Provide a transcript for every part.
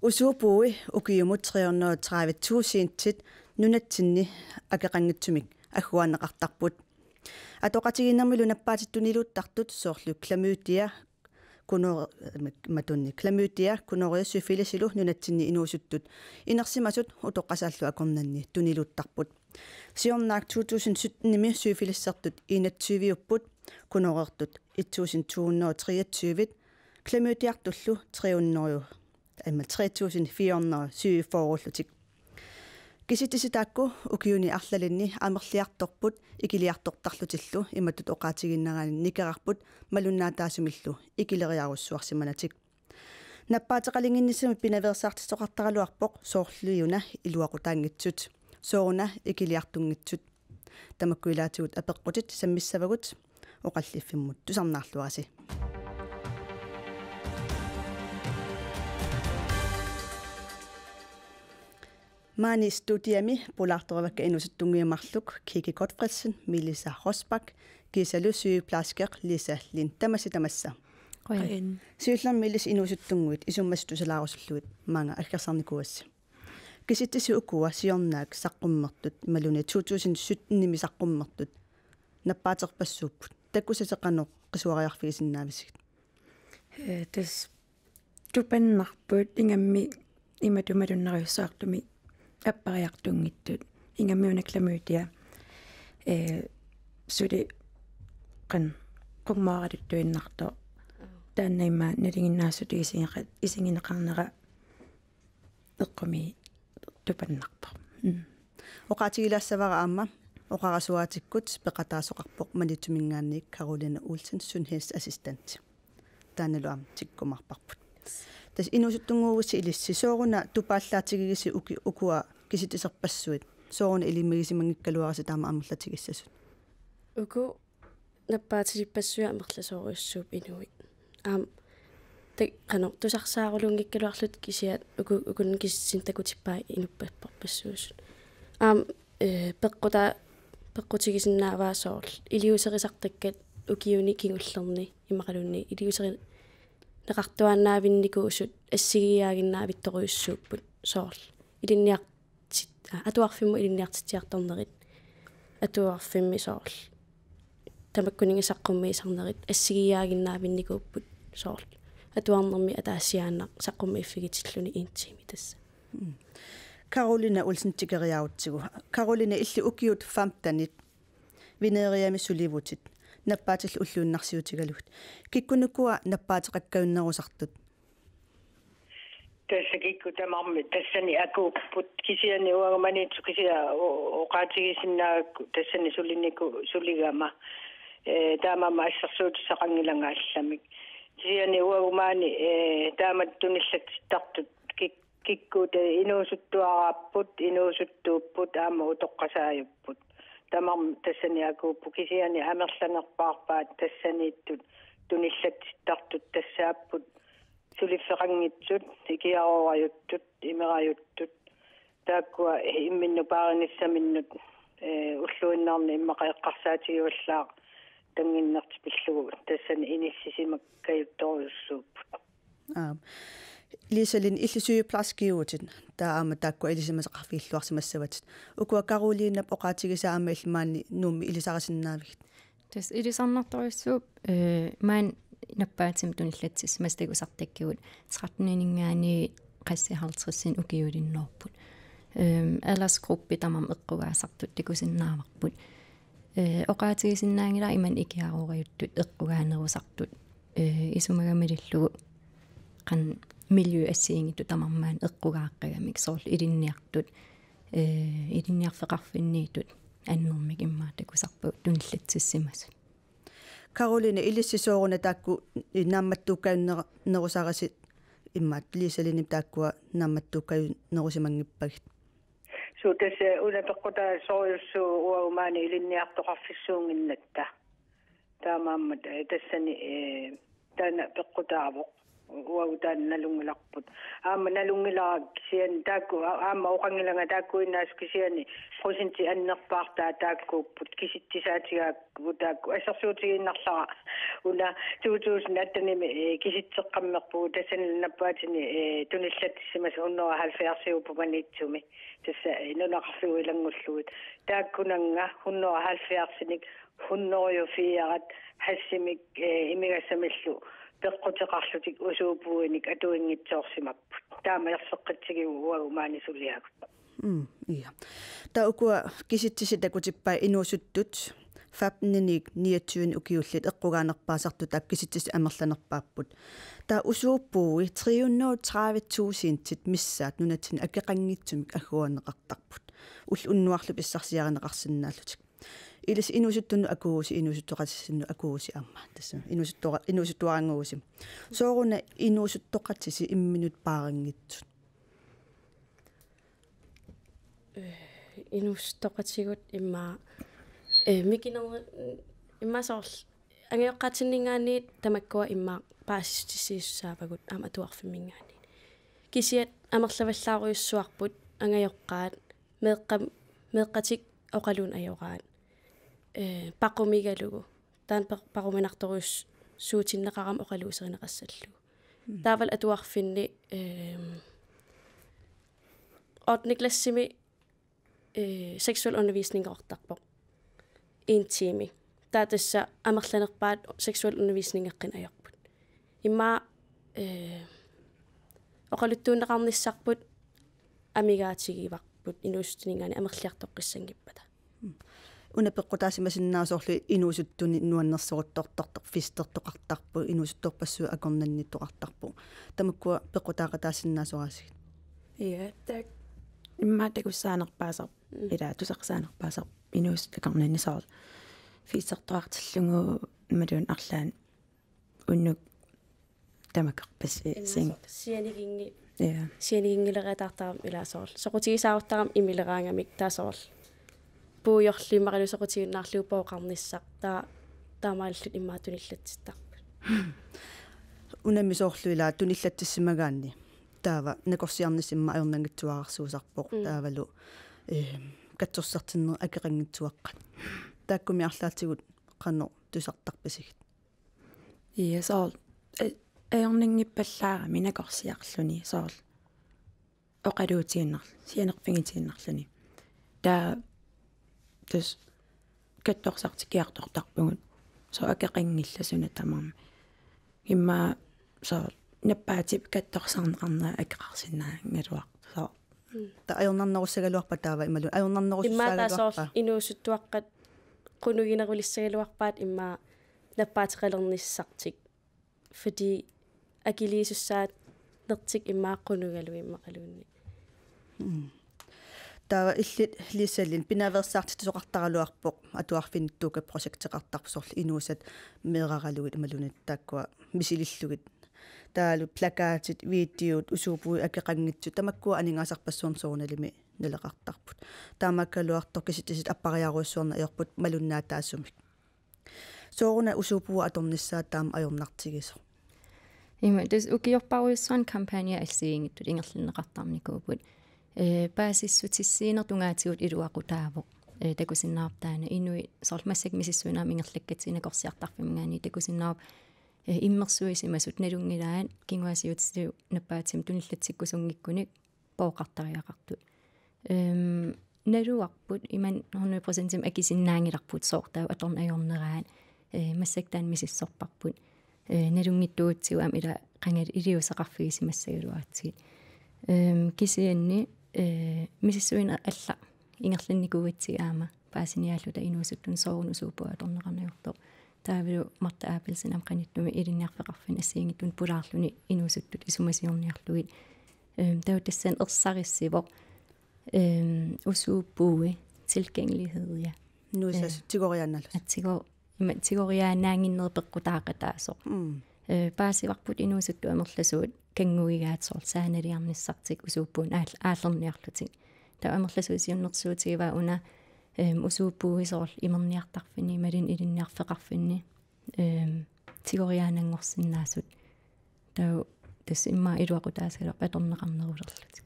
Usuupui ukiumut 330,000 nunatsinni akeqanngitsumik agguanneqartarput atoqatiginermilu nappaatittuniluuttartut soorlu klamyytia matunni klamyytia kunoria syfilisilu nunatsinni inuusuttut inersimasut utoqqasaallu akornanni tuniluuttarput siornaak 2017 syfilissertut inatsiviupput kunorertut 1223 klamyytiartullu 300 3400 syforullutik kisittisitaakku ukiuni arlalinni amerliartorput ikiliartortarlutillu imatut oqaatiginneraani nikerarput malunnaataasumillu ikileriarussuarsimanatik nappaateqalinginnissami pinaversaartissoqartaraluarpoq soorluiuna iluaqutaangitsut sooruna ikiliartunngitsut tamakkuilaatigut apeqqutit sammissavagut oqalliffimmut tusarnaarluarasi Mani studiami polartoravakka inusuttungiamarluk Kiki Gottfredsen, Melissa Rosbach, Gisalu sygeplejersker Lisa Lind Tamassi. Syyllan Melis inusuttunguit isummastusalaarussulluit maanga aggersarnikuassi. Kisittisi ukua siornaak saqqummertut maluni 2017 nimi saqqummertut nappaaterpassuupput takkusaseqanoq qisuariarfigisinnaavissik. Tas tupannarput ingammi imatumatunnaruissaartumi appariartungittut ingammiuna klamyytia sudi qan qummaaratuinnarto taannaimma nalinginnaassuti isingineqarnera eqqumi tupannarpo oqaatigilassavara aamma oqarasuaatikkut peqataasoqarpoq manitumingaanniik Carolina Olsen sundhedsassistent taanaluam tikkumarparput tas inusuttunguugissi ilissi sooruna tupaallaartigigisi ukua kisitiserpassuit sooruna ilimmigisimangikkaluarasi taama amerlatigissasut uku nappaatilippassuya amerlasooriussuup inuit tak qano tusarsaarulungikkaluarlut kisiat ukun kissin takutippaa inuppapparpassuusut peqqutigisinnaavaasoorl iliuserisartakkat ukiuni kingullerni imaqalunni iliuseri naqartuannaavinnikuusut assigiaaginnaavittoruissuupput soorl ilinniartit atuarfimmu ilinniartitiartornerit atuarfimmi soorl tamakkuningisaqqummiisarnerit assigiaaginnaavinnikuupput soorl atuarnermi ataassiaannaq saqqummiiffigitilluni iintiimi tassa Carolina Olsen tikeriautsigu Carolina illi ukiut famtanit vineriami sulivutit nappaatil ulluunnarsiutigalugut kikkunukua nappaateqakkaunnerusartut тассакикку тамарми тассани акууппут кисиани уагаманитсу кисиа оqaatigisinnaakku тассани сулиннику сулигама таамама ассерсуутиссақангилангаалламик кисиани уагумаани таамат туниллатситтартут киккут инуусуттуарааппут инуусуттууппут аама утоққасааюппут тамарми тассани акууппу кисиани амерланерпаарпаат тассанииттут туниллатситтартут тассааппут сулиффеқангитсут икиаруаюттут имераюттут тааккуа имминнупааринissаминнут уллуиннаарни иммақаэққарсаатигиваллаа тангиннерти пиллугу тассани иниссисимаккаютторюссууппут Лисалин иллисуйупласкиуутит таама тааккуа илисимасеқарфииллуарсимассаватит укуа Каролинап оqaатигисаама илмаани нуумми илисарасиннаавигит тас илисарнарторюссууп маан наппаатим туниллатсис мастагусартаккигут 13-нингаани qassiharltrissin ukiulinnoorput alasgruppi tamam eqqugaasartut tikusиннааварпут oqaatigisinnaangila iman ikiaruuriuttut eqqugaanerusartut isumagamilillugu qan miljø assiingittu tamarmaan eqqugaaqqagamik soorl ilinniartut ilinniarfeqarfinniitut annermik immaatakusarpu tunillatssissimasut Carolina ilissisuoruna taakku naammattuukkaunnerusarasit immaat liisalini taakkua naammattuukkaunnerusimangippagit суу тасса улапеққутаа сориуссуу уагумаани илинниартоқарфиссуунгиннатта таамааммат тассани таана пеққутаавоқ uautaan nalungilarput aama nalungilarak kisian taakku aama oqangilanga taakkuinnaas kisiani qusinti annerpaartaa taakkuupput kisittisaatigaakku taakku assersuutiginnarlara una 2018 kisitseqqammerpuu tassanilnappaatini tunillattissimas unnora 70 tassa nunaqarluilangullugut taakkunanga unnora 70 hunnoriofiarat hassimik imigassamillu peqqutiqarlutik usuupuinik atuingitsoorsimapput taamalerseqqatsigiu uagumaanisuliagut ia ta ukua kisittissitakutippai inuusuttut fapninik 29 ukiullit eqqugaanerpaasartut akkisittis amerlanerpaapput ta usuuppuui 330.000 missaat nunatsin akeqanngitsumik agguaneqartarput unnuarlu pissarsiareneqarsinnaallutik ilis inuusuttunnu akuusi inuusuttoqatissinnu akuusi amma tassa inuusuttuaranguusi sooruna inuusuttoqatisi imminut paarangitsut inuusuttoqatigut imma mikinerner imma soorl angeoqqatinningaani tamakkua imma paasistissiussaavagut aama atuarfimmingaani kisiat amerlavallaaruissuarput angajoqqaat meeqqatik oqaluun ajoraat paqumigalugu taan paquminartorus suutinneqaram oqaluuserineqassallu taaval atuarfinni ordniklassimi sexual undervisningeortarpoq intimi taatassa amerlanerpaat sexual undervisningeqqin ajorput imma oqaluttuunneqarnissarput amigaatigivarput inuustningaani amerliartoqqissangippata una peqqutaasimasinnaasорlu inuusuttuni nuannersoruttortortor fistertoqartarpu inuusuttorpassu akornannittoqartarpu tamakkua peqqutaaqataasinnaasораасиг ia tak imma takussaanerpaasar ila tusaqsaanerpaasar inuus akornannisoorl fiisertoartillungu malun arlaan unnuk tamakaqpassi sing sianigingi ia sianigingilereataartaram ilaasoorl soqutigisaaruttaram imileraangamik taasoorl puujorliimaqalu soqutiginnaarlugu pooqarnissaq taamaallut immaatunillatsittarput unammisoorluilaa tunillattissimagaanni taava nakorsiarnissimma ajornangitsuararsuusarpoq taavalu katsorsertinner akeqangitsuaqqat taakkumi arlaatigut qanno tusartarpasigit ia soorl ajornangippallaaga minakorsiarluni soorl oqaluutiginnarl sianerpingitiginnarluni taa tus kattorsartikiartortarpugut so akeqangillasuna tamam imma soorl nappaatip kattorsarneqarnaa akeqarsinnaa ngaluaq so ta ajornarnerussagaluarpa taava imalu imma taasoorl ajornarnerussagaluarpa inuusuttuaqqat qunuginerulissagiluarpaat imma nappaatiqalernissartik fordi akiliisussaat lertik imma qunugaluimmaqaluunni taava illit liissallin pinaversaartitusoqartaraluarpoq atuarfinnittuuka projekteqartarpusorlu inuusat meeraralugut imalunat taakkua misilillugit taalu plakaatit videot usuupui akeqangitsu tamakkua aningaasarpassuornsoornalimi neleqartarput taamakkaluartor kisittisit appariaruissuorna ajorput malunnaataassumik sooruna usuupua atornissaat taam ajornartigiso ima tus ukiorparuissuan kampanja alsiingittut ingerlinneqartarnikuuput paasissutissiinertungaatigut iluaqutaavoq takusinnaartaana inui soormassak misissuunaam ingerlakkatina korsiartarfimgaani takusinnaap immersuisimasut nalungilaan kinguasiutsiu nappaatim tunillatsikkusungikkunik pooqartariaqartut naluarput iman 100% akisinnaangilarput soortaa atorn ajorneraan massaktaan misissorparput nalungittuutsiuam ila qangal iliuseqarfiisimassagaluaatsi kisianni misissuina alla ingerlannikuugatsi aama paasiniaalluta inuusuttun soorun usuupua atorneqarniortoq taavilu marta aapilsinam qanittumi ilinniarfeqarfin assiingittun pulaarluni inuusuttut isumasiorniarlugit tautassan ersarissivoq usuuppuui tilgængelighed ja nuusas tigoriannallus tigoriaanaanginnerpeqqutaaqataasoq paasivarput inuusuttu amerlasuut kanguigaatsoorl saanaliarnissartik usuuppuun aallerniarlutik ta amerlasuusiunnersuutigiva una usuuppuugisoorl imerniartarfini malin ilinniarfeqarfinni tigoriaanangorsinnaasut ta тасс имма илуақутаасалу паторнеқарнерулерлутик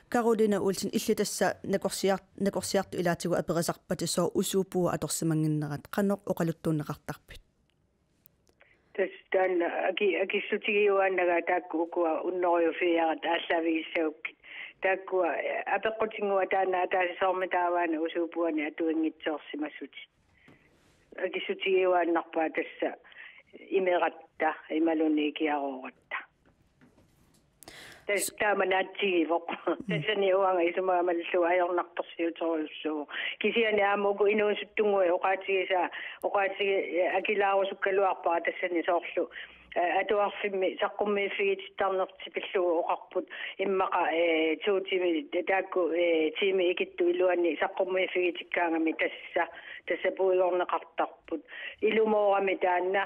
Karolina Olsen иллитасса накорсиарту илаатигу аперисарпати соо усуупуа аторсимангиннерат qannoq oqaluttuunneqartarpit тастан агиссутигиуааннага таакку укуа уннориуфиара тааллавигиссагуккит тааккуа апеққутингуа таана таасисоормитааваана усуупуани атуингитсоорсимассути агиссутигиуааннарпаа тасса имератта ималуни киароратта тааманаатсигивоқ тассани уанга исумаамаллу аёрнарторсиуторуссуу кисиани аамугу инуусуттунгуи оqaатиги акилаарусуккалуарпаа тассани соорлу атуарфимми саққуммииффигититтарнертипиллугу оқарпут иммақа туутими таакку тими икитту илуанни саққуммииффигитиккаангами тасса пуилорнеқартарпут илумоорами таанна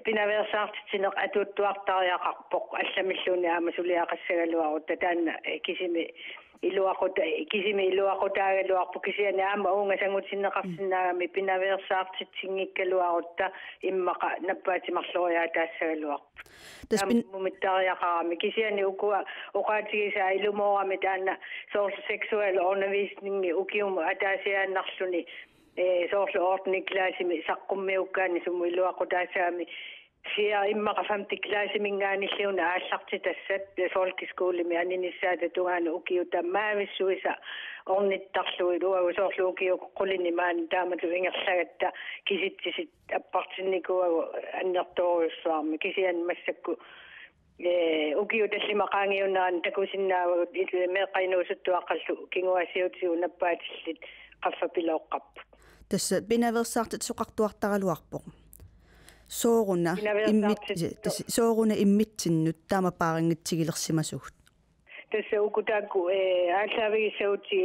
пинаверсаартитинеқ атуттуартариақарпоқ алламиллуни аамасулиақассагалуарут таанна кисими илуақутаагалуарпу кисиани аама унгасангутиннеқарсинаагами пинаверсаартитсингиккалуарутта иммақа наппаатимарлориаа таассагалуарпу мумиттариақарами кисиани укуа оqaатигиса илумоорами таанна соорл сексуал орнависнинги укиуму атаасиааннарлуни соорлу ордникклаасими саққуммиуккаани сумуилуақутаасаами сиа иммақа 5 клаасимингааниллуна аалларти тассат фолкискуулими аниниссаата тугаана укиута маависсуиса орниттарлуи луагу соорлу укиу қулини маани таамату ингерлагатта киситсисит аппартинникуагу аннерторуссуарми кисиан массакку укиу таллимақаангиунаан такусиннаавагут меқайнуусуттуаққаллу кингуасиутигу наппаатиллит qaffapilooqqappu тасса пинаверсаартит соқартуартаралуарпоқ сооруна иммитсиннут таамапаарингитсигилерсимасугут тасса укутаакку ааллаавигиссагути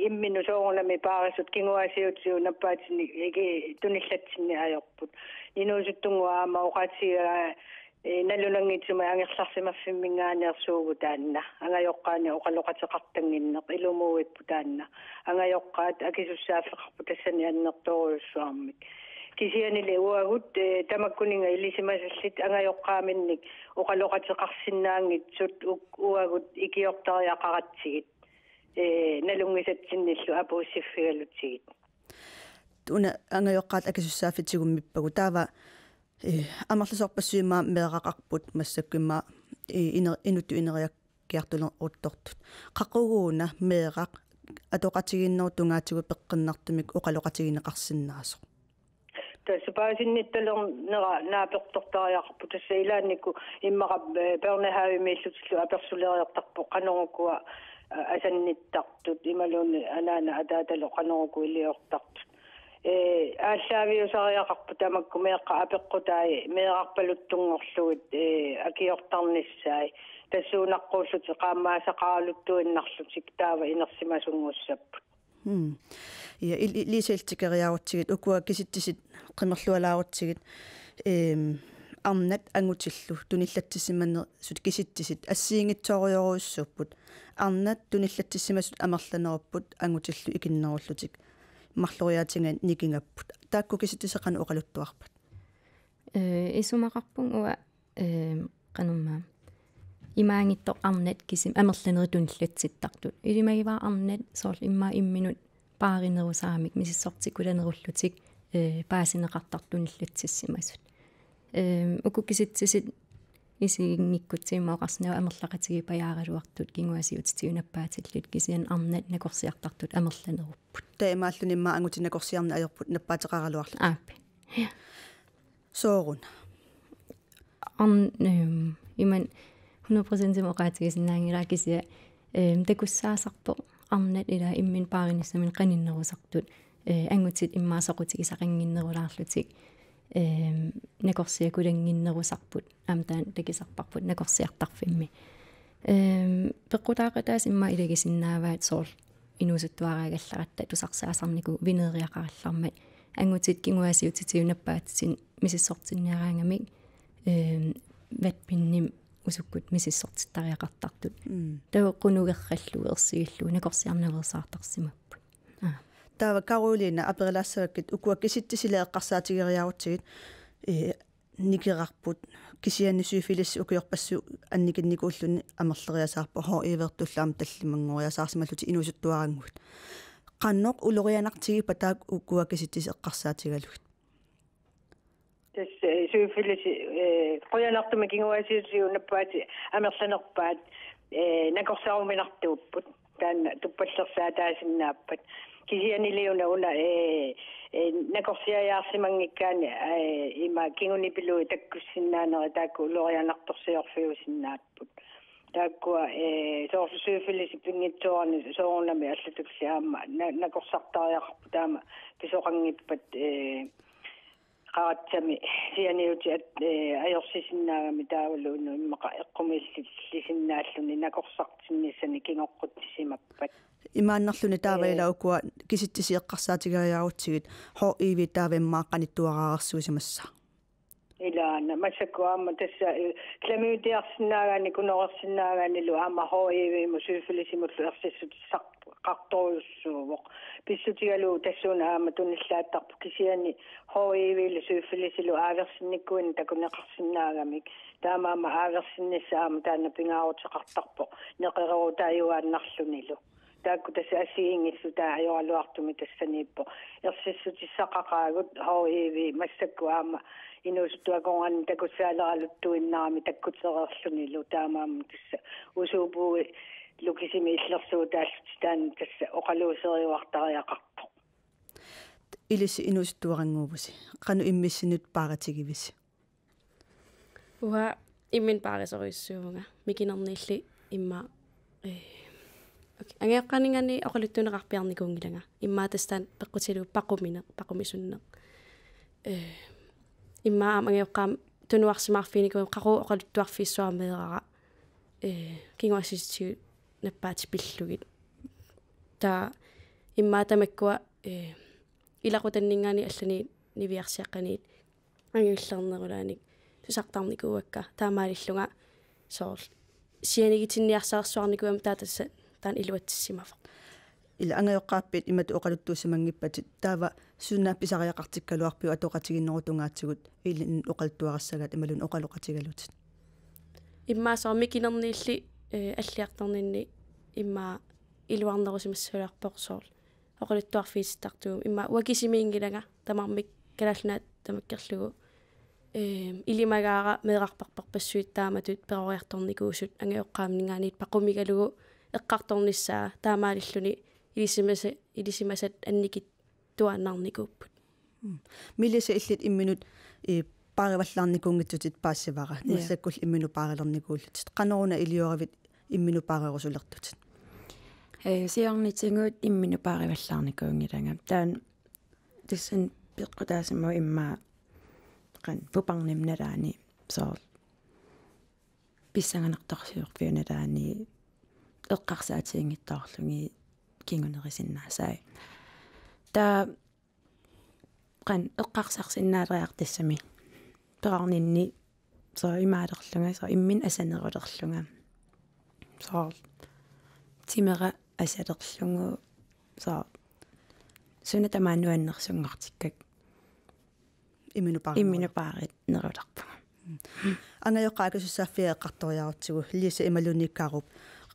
иммину соорунами паарисут кингуасиутсиу наппаатини иги туниллатсинни аёрпут инуусуттунгуа аама оqaатига налулангитсума ангерларсимаффиммингаанеерсуугу таанна ангайоққаани оқалоқатеқартангиннеқ илумууиппу таанна ангайоққаат акисуссааффеқарпу тассани аннерторуссуармик кисианили уагут тамаккунинга илисимасаллит ангайоққааминник оқалоқатеқарсинаангитсут уагут икиортариақаратсигит налунгисатсинниллу апууссиффигалутсигит туна ангайоққаат акисуссааффитсигуммиппагу таава амерлусорпассуимаа меэрақарпут массаккимма инутту инериаккиартулер уттортут қақугууна меэрақ атоқатигиннертунгаатигу пеққиннартумик оқалоқатигинеқарсиннаасо тассапаасиннитталер нера наапертортариақарпу тасса илаанникку иммақа пернехаавимииллутиллу аперсулериартарпо қанорукуа асанниттартут ималуни анаана атаатало қаноруку илиортартут ааллаавиусариақарпу тамакку меэққа апеққутааи меэрарпалуттунгорлугит акиортарниссаи тассуунаққууллути qaammaasaqaaluттуиннарлутик таава инерсимасунгуссаппут я лисаилтикериарутсигит укуа киситтисит қимерлуалаарутсигит арнат ангутиллу туниллатсиманер сут киситтисит ассиингитсоориоруссуппут арнат туниллатсимасут амерланеруппут ангутиллу икиннеруллутик марлориаатинга никингаппут таакку киситтисеқану оқалуттуарпат исумақарпун уа қанумма имаангиттор арнат кисим амерланери туниллатситтартут илимагиваа арнат соорл имма имминут пааринерусаамик мисиссортикуланеруллутик паасинеқартартуниллатсиссимасут укуккиситсисит исигингиккутсиимаоқарснава амерлақатиги паяаралуартут кингуасиутитигунаппаатиллут кисиан арнат накорсиартартут амерланеруппут таимааллунимма ангутинакорсиарна аёрпут наппаатеқаралуарлу ааппи соорун иман 100% моқаатигисиннаангилаа кисия такуссаасарпо арнат ила иммин пааринissамин qaninnерусартут ангутит иммаасоқутиги сақингиннерулаарлутик накорсиакулангиннерусарпут амтаан такисарпарпут накорсиартарфимми пеққутаақатаас имма илагисиннааваат соорл инуусуттуараагалларатта тусарсаасарнику винериақараллармат ангутит кингуасиутитиунаппаатсин мисиссортинниараангамик ватпинним усуккут мисиссортиттариақартартут тавеққунугерраллу ерсигиллу накорсиарнаверсаартарсимаппут таава Каролина аперилаассаваккит укуа киситтисилеэққарсаатигериарутсигит никерарпут кисиани сюфилис укиорпассу анникинникууллуни амерлериасаарпа HIV-ертуллаама таллимангориасаарсималлути инусуттуарангут qannoq ulorianartigi pataak ukkuakisitis eqqarsaatigalugt tas syfilis qoyanartuma kinguasiusiu nappaati amerlanerpaat nakorsaaruminartuupput taanna tuppallersaataasinnaappat kisianiliuna una nakorsiajaarsimangikkaani ima kingunipilui takkussinnaaneri taakku ulorianartorsiorfiusinnaatput taakkua soorsusyfilis pingitsuarni soorunami allatuksiaama nakorsartariaqarpu taama pisoqangippat qaatsami sianiuti ajorsisinnaagami taavuluunu immaqa eqqumillisinnaalluni nakorsartinnissani kingoqquttisimappat imaannarluni taavaila ukua kisittisiiqqarsaatigaajaarutigit HIV taavemmaaqanittuarаарsuusimassa ilaana massakuaama tassa klamydiarsinnaagaani kunorersinnaagaani lu aama HIV musyyfilissimullu ersissut qartoruussuuvoq pissutigalu tassuuna aama tunnillaattarpu kisiani HIV syyfilisilu aaversinnikkuin takuneqarsinnaagamik taamaama aaversinnissa aama taanna pingaaruteqartarpo neqeruutaajuaannarlunilu taakku tassa asiingillu taajoraluartumi tassaniippo ersissutissaqaqaagut HIV massakkuaama inusuttuakoran takussaaleraluttuinnaami takkutsererlunilu taamaama tassa usuupui lukisimi illersuutaalluti taan tassa oqaluuseriuartariaqarpo ilissi inusuttuaranguuvusi qanu immissinut paaratigivisi uha immin paarisoriussuunga mikinerniilli imma angeqqaningani oqaluttuneqarpiarnikungilanga imma tastaan peqqutilu paqumisunneq imma angeqqaam tunuarsimarfiiniku qaqu oqaluttuarfiissuarmeerara kinguassisiu nappaati pillugit taa imma tamakkua ilaqutanningani allani niviarsiaqqaniit angiullernerulaanik tusartarnikuuakka taamaalillunga soor sianigitinniarsaarsuarnikuam taatassa taan iluatissimafaq ila angayoqqaappiit imatu oqaluttuusimangippatit taava sunnaappisariaqartikkaluarpiu atoqatiginnerutungaatigut ilin oqaluttuarassagat imalun oqaloqatigalutit imma soormikinerniilli аллиарторнинни имма илуарнерусимассулаарпоқсоор оқалуттуарфииситартуум имма уакисимиингилага тамармик калаалнаат тамаккерлугу илимагаара меэқарпарпарпассуит тааматут перориарторникуусут ангиоққаамнингаанит пақумигалугу эққарторниссаа таамаалиллуни илисимасат анникит туааннарникууппут милиса иллит имминут паариваллаарникуунгитсутит паассивара нассаккул иммину паарилерникууллутит канаруна илиоравит иммину паариорусулертутит сиарнитингуут иммину паариваллаарникуунгилага таан тиссан пеққутаасимма имма qan пупарнимналаани соор писсанганартарсиорфиуналаани эққарсаатиингиттаарлуги кингунерисиннаасаа таа qan эққарсарсиннаалериартассами перарнинни så имаалерлунга så иммин асанерулерлунга så тимера асалерлугу så сунатамаануаннерсунгартиккак имминупаарит нерулерпу ангайоққаакасуссааффиа эққарториарутсигу лиса ималуниккааруп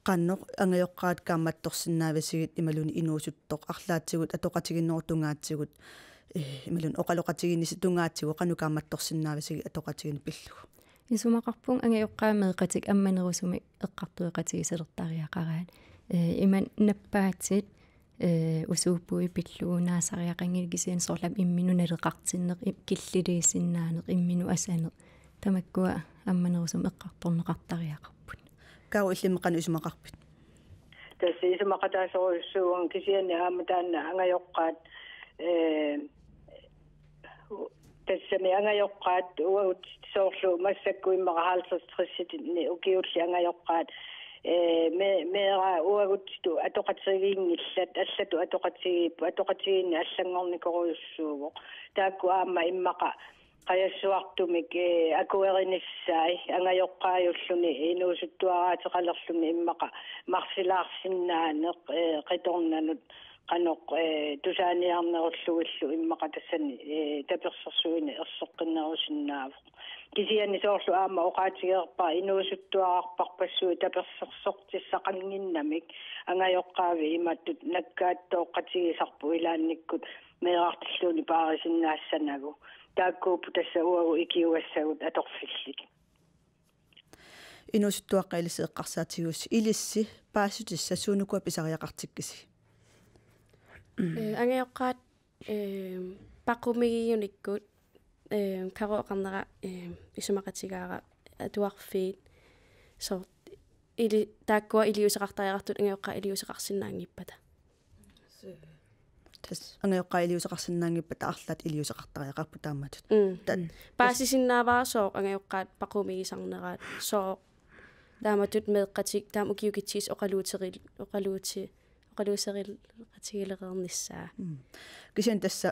qannoq angayоqqaat kaammattorsinnaavasigut imaluuni inuusuttoq arlaatsigут ималун оқалоқатигинниси тунгааtsigu qanu kaammattorsinnaavasigi atoqatigini pillugu исумақарпун ангайоққаамеэқатик амманерусуми эққартуэқатигисалертариақараат иман наппаатит усууппуи пиллуунаасариақангил кисиан соорлам имминуналеқартиннеқ киллилиисиннаанеқ иммину асанеқ тамаккуа амманерусум эққарторнеқартариақарпут кау иллимеқану исумақарпит тасси исумақатаасоруссууан кисиани ааматаанна ангайоққаат тассами ангайоққаат уут соорлу массакку иммараалсерстрissitni укиулли ангайоққаат меера уагутту атоқатсигиингиллат аллату атоқатсигиинни аллангорникоруйуссуувоқ таакку аама иммақа qajassuartumik akueriniссаи ангайоққаажуллуни инуусуттуараатеқалерлуни иммақа марсилаарсиннаанеқ қиторнанут qanoq tusaaniarnerulluillu immaqatassani tapersersuini ersoqqinnerusinnaavo kisiani soorlu aama oqaatigeerpa inuusuttuaqarparpassui tapersersortissaqanginnamik angajoqqaavi imattut nakkaаттooqqatigisarpu ilaannikkut meerartilluuni paarisinнаассанагу тааккуупу тасса уагу икиугассагут аторфиллик инусуттуаққа илисеэққарсаатигус илисси паассутисса суунукуа писариақартиккиси ангеоққаат пақумигиуниккут кароқарнера исумақатигаара атуарфиит сорт или тааккуа илиусеқартариартут ангеоққа илиусеқарсинаангиппата тас ангеоққа илиусеқарсинаангиппата арлат илиусеқартариақарпу тааматут паасисиннааваа ангеоққаат пақумигисарнераат соо тааматут меэққатик таам укиукитсис оқалуусерил qatigileqernissaa кисиан тасса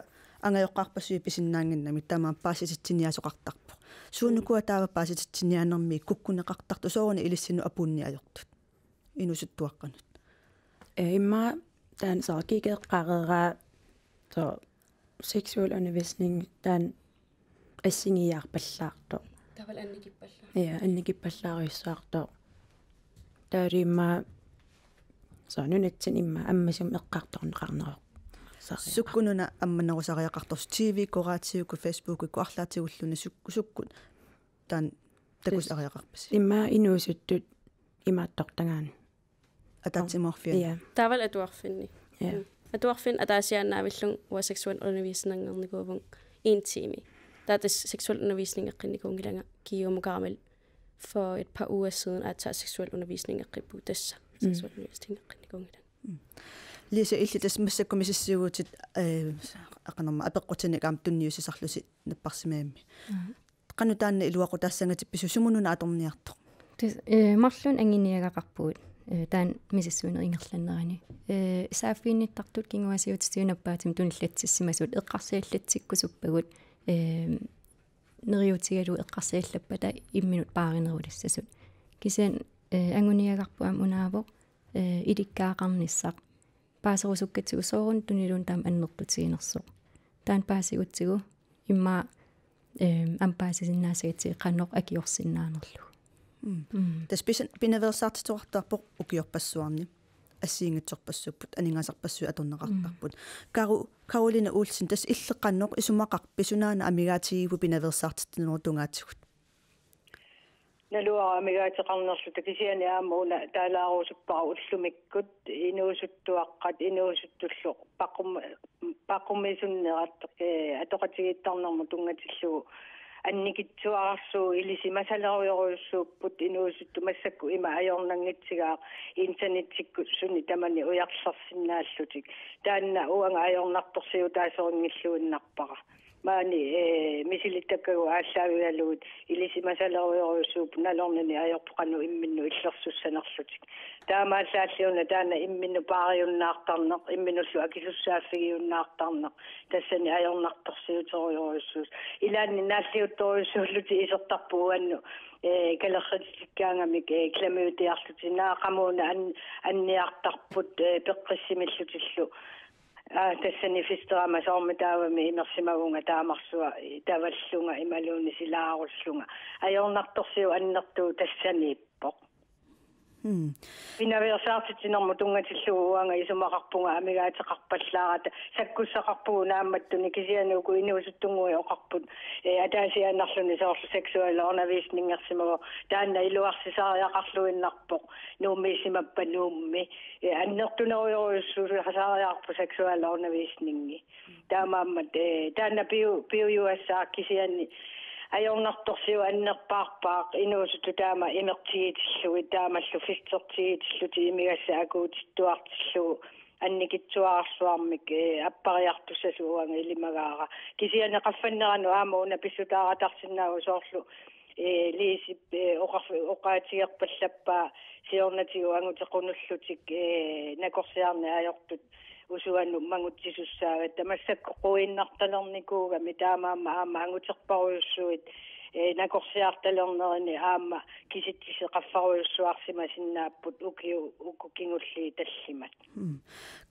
ангеоққарпассуи писиннаангиннами таамаа паасиситсиниасоқартарпу суунукуа таава паасиситсиниаанерми куккунеқартарту соорни илиссину апуунниажортут инусуттуаққанут имма таан саркигеққарераа то sexual undervisning таан ассингиаарпаллаарто тавал анникиппаллаа анникиппаллаариуссаарто тааримма соонунатсин имма аммасум эққарторнеқарнеро суккунуна амманерусариақарторс TV кораатиуку Facebook арлаатигуллуни суккут таан такус ариақарпас имма инуусуттут имааттортагаан ататсиморфиа тавал атуарфинни атуарфин атаасиааннаавиллун уа sexual undervisning-нерникуувун 1 time der seksuel undervisning eqqinnikuungilanga kiiumukaamal for et par uger siden at tage seksuel undervisning eqqiputassa seksuel undervisning eqqinnikuungilanga Lisa illi tasmassakkumisissiugutit aqanerma apeqqutinik tunniusisarlusi napparsimaammi qanutaanna iluaqutaassangati pisusumununa atorniartoq marlun anginiagaqarpuut taan misissuuneringerlannerani saaffiinnittartut kinguasiutistiunappaatim tunillatssimasut eqqarsiallatsikkusuppagut neriutigalu eqqarsiallapata imminut paarineruliссасут кисиан ангуниагаарпуам унаавоq иликкаақарнissaq паасерусуккатсигу соорун тунилуун таам аннертутигинерсоq таан паасигутсигу имма ампаасисиннаасагатси qannoq акиорсиннаанерлу тасписан пинаверсаартитуартарпоq укиорпассуарни ассиингатсорпассуппут анингасарпассуи аторнеқартарпут Каролина Олсен тас иллеққанноқ исумақар писунаана амигаатигиву пинаверсаартиттинеру тунгаатигут налуара амигаатеқарнерлу такисиани аамауна таалаарусуппара уллумиккут инуусуттуаққат инуусуттуллу пақумисуннерат атоқатигиттарнерму тунгатиллугу анникитсуарсуу илиси масалеруйоруссууппут инуусутту массакку има аёрнангитсигаа интернеттикку суни тамани уярларсиннааллутик таанна уанга аёрнарторсиу таасорингиллуиннарпара маани мисилиттаккагу ааллаавигалуут илиси масалеруйоруссууп налорнани аёрпоқану имминну иллерсуссанерлутик таамааллааллиуна таана имминну паариуннаартарнеқ имминуллу акисуссааффигиуннаартарнеқ тассани аёрнарторсиутеруйоруссуус илаанни нааллиутторуйуссууллути исертарпуанну калерритиккаангамик кламиутиарлутинаа qamуuna анниартарпут пеққиссимиллутиллу тассани фистерама соорматаавами имерсимагунга таамарсуа таваллунга ималууни силааруллунга аёрнарторсиу аннертуу тассанииппоқ пинаверсаартитинерму тунгатиллугуанга исумақарпунга амигаатеқарпаллаарата саккуссақарпугу наамматтуни кисианууку инуусуттунгуи оқарпут атаасианнарлуни соорлу сексуал орнависнингерсимаго таанна илуарсисаариақарлуиннарпоқ нууммисимаппа нуумми аннертунеруйоруссуу хасаариарпу сексуал орнависнинги таамааммат таанна пиуюассаа кисианни аёрнарторсиу аннерпаарпаақ инуусуту таама имертигитиллуи таамаллу фистертигитиллути имигасса акуутиттуартиллугу анникитсуаарсуармик аппариартуссасууанга илимагаара кисиане qaffanneraну аамауна писсутааратарсинаагу соорлу лисип оқаатигерпаллаппаа сиорнатигу ангутеқунуллутик накорсиарни аёртут усуанну мангутсисуссаагат тамассакку қуиннарталерникууга митаамаама аама ангутерпаруйуссуит накорсиарталернерини аама киситтисеқарфаруйуссуарсима синнааппут уккингулли таллимат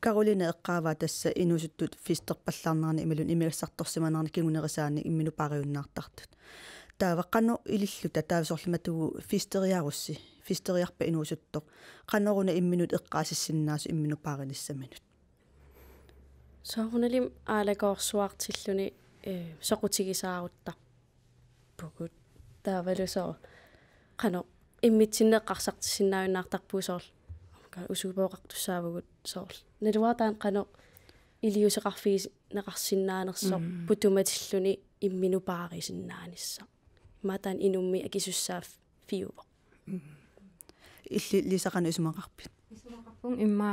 Каролина эққааваа тасса инусуттут фистерпаллаарнерни ималун имигассарторсиманарни кигунерисаани иммину париуннаартартут тааваққану илиллута таависорлиматугу фистериарусси фистериарпа инусуттоқ қанеруна имминут эққаасиссиннаасу иммину париниссаминут соруналим аалагоорсуартиллуни соқутигисаарутта пукут таавалусоо қано иммитсиннеққарсартиссиннаавиннаартарпуусоорл усуупооқартуссаавгут соорл налуатаан қано илиусеқарфигис неқарсиннаанерсо путуматиллуни имминупаарисиннаанисса матаан инумми акисуссаав фиуво илли лисақану исумақарпит исумақарпун имма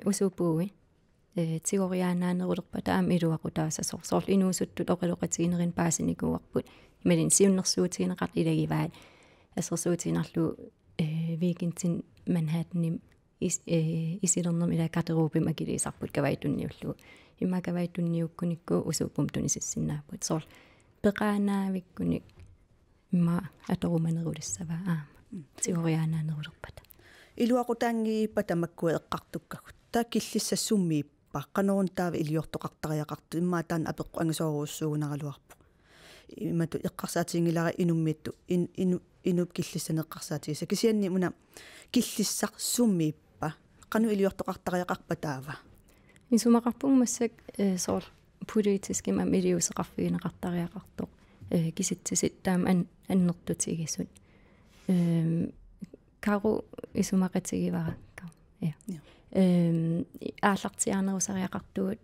усуупууи тигориаанаанерулерпа таам илуақутаасасор соорл инуусуттут оқилоқатигинерин паасиникууарпут ималин сиуннерсуутигинеқарт илагиваат ассерсуутигинарлу викинтин манхаттним исилернерми ила катеруупим акилисарпут кавайтунниуллу имма кавайтунниуккуникку усууппум тунисиссиннааппут соорл пеқаанаавиккуник имма аторуманерулиссава аама тигориаанаанерулерпата илуақутаангииппа тамаккуа эққартуккагут таа киллиссассуммииппа қанерун таава илиортоқартариақарту имма таан апеққу ангасооруussуугунаралуарпу имату эққарсаатингилара инуммитту инуп киллиссанеққарсаатигиса кисианни муна киллиссақ суммииппа қану илиортоқартариақарпа таава исумақарпун массак соорл политиским ам илиусеқарфигинеқартариақартоқ киситсисит таам аннертутигисут кару исумақатигиваракка я ааллартиарнерусариақартуут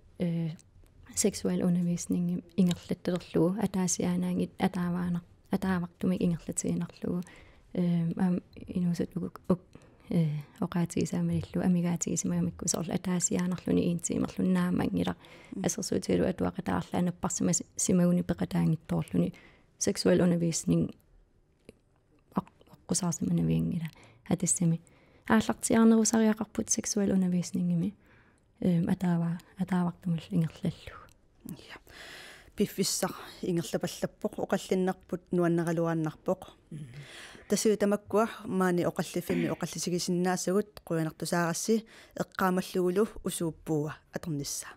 sexual undervisning ingерлаттерлуу атаасиаанаангит атаавартумик ингерлатигинарлуу ам инусат ук оқаатигисаамалиллу амигаатигисимагамикку сорл атаасиаанерлуни иинтиимерлуннаамангила ассерсуутилу атуақатаарлаанаппарсима симагуни пеқатаангиттоорлуни sexual undervisning оққусаарсиманавиангила атассами ааллартиарнерусариақарпут sexual undervisning ими атаавартумул ингерлаллу ja пиффиссар ингерлапаллаппоқ оқаллиннарпут нуаннералуааннарпоқ тасуи тамаккуа маани оқаллиффими оқаллисигисиннаасагут қуянартусаарасси эққаамаллугулу усууппууа атернisса